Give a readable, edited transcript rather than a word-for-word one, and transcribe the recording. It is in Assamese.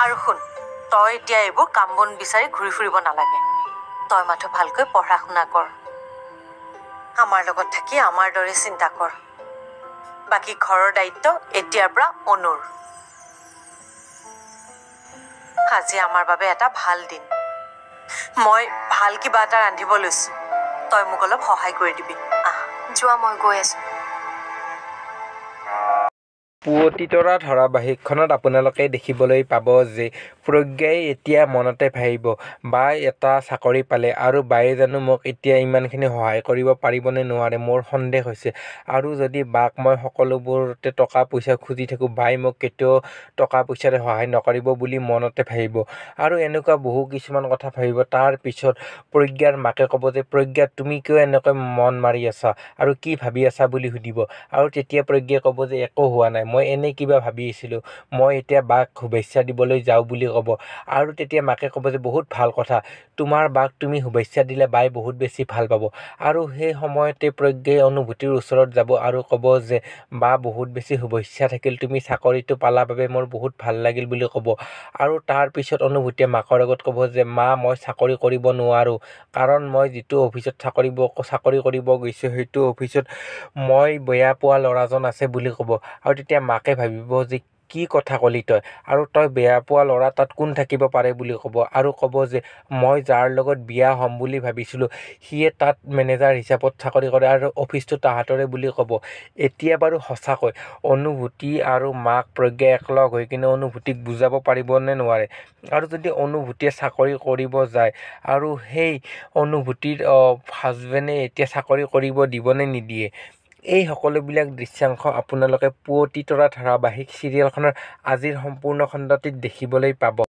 আৰু শুন, তই এতিয়া এইবোৰ কাম বন বিচাৰি ঘূৰি ফুৰিব নালাগে। তই মাথো ভালকৈ পঢ়া শুনা কৰ, আমাৰ লগত থাকি আমাৰ দৰে চিন্তা কৰ। বাকী ঘৰৰ দায়িত্ব এতিয়াৰ পৰা অনুৰ। আজি আমাৰ বাবে এটা ভাল দিন। মই ভাল কিবা এটা ৰান্ধিব লৈছো, তই মোক অলপ সহায় কৰি দিবি। যোৱা, মই গৈ আছো। পুৱতি তৰা ধাৰাবাহিকখনত আপোনালোকে দেখিবলৈ পাব যে প্ৰজ্ঞাই এতিয়া মনতে ভাবিব বা এটা চাকৰি পালে আৰু বায়ে জানো মোক এতিয়া ইমানখিনি সহায় কৰিব পাৰিবনে নোৱাৰে, মোৰ সন্দেহ হৈছে। আৰু যদি বাক মই সকলোবোৰতে টকা পইচা খুজি থাকোঁ, বাই মোক কেতিয়াও টকা পইচাৰে সহায় নকৰিব বুলি মনতে ভাবিব। আৰু এনেকুৱা বহু কিছুমান কথা ভাবিব। তাৰ পিছত প্ৰজ্ঞাৰ মাকে ক'ব যে প্ৰজ্ঞা তুমি কিয় এনেকৈ মন মাৰি আছা আৰু কি ভাবি আছা বুলি সুধিব। আৰু তেতিয়া প্ৰজ্ঞাই ক'ব যে একো হোৱা নাই, মই এনেই কিবা ভাবি আছিলোঁ, মই এতিয়া বাক শুভেচ্ছা দিবলৈ যাওঁ বুলি ক'ব। আৰু তেতিয়া মাকে ক'ব যে বহুত ভাল কথা, তোমাৰ বাক তুমি শুভেচ্ছা দিলে বাই বহুত বেছি ভাল পাব। আৰু সেই সময়তে প্ৰজ্ঞাই অনুভূতিৰ ওচৰত যাব আৰু ক'ব যে বা বহুত বেছি শুভেচ্ছা থাকিল, তুমি চাকৰিটো পালা বাবে মোৰ বহুত ভাল লাগিল বুলি ক'ব। আৰু তাৰ পিছত অনুভূতিয়ে মাকৰ আগত ক'ব যে মা মই চাকৰি কৰিব নোৱাৰোঁ, কাৰণ মই যিটো অফিচত চাকৰি কৰিব গৈছোঁ সেইটো অফিচত মই বেয়া পোৱা ল'ৰাজন আছে বুলি ক'ব। আৰু তেতিয়া মাকে ভাবিব যে কি কথা ক'লি তই, আৰু তই বেয়া পোৱা ল'ৰা তাত কোন থাকিব পাৰে বুলি ক'ব। আৰু ক'ব যে মই যাৰ লগত বিয়া হ'ম বুলি ভাবিছিলোঁ সিয়ে তাত মেনেজাৰ হিচাপত চাকৰি কৰে আৰু অফিচটো তাহাঁতৰে বুলি ক'ব। এতিয়া বাৰু সঁচাকৈ অনুভূতি আৰু মাক প্ৰজ্ঞাই একলগ হৈ কিনে অনুভূতিক বুজাব পাৰিবনে নোৱাৰে। আৰু যদি অনুভূতিয়ে চাকৰি কৰিব যায় আৰু সেই অনুভূতিৰ হাজবেণ্ডে এতিয়া চাকৰি কৰিব দিবনে নিদিয়ে, এই সকলোবিলাক দৃশ্যাংশ আপোনালোকে পুৱতি তৰা ধাৰাবাহিক চিৰিয়েলখনৰ আজিৰ সম্পূৰ্ণ খণ্ডটিত দেখিবলৈ পাব।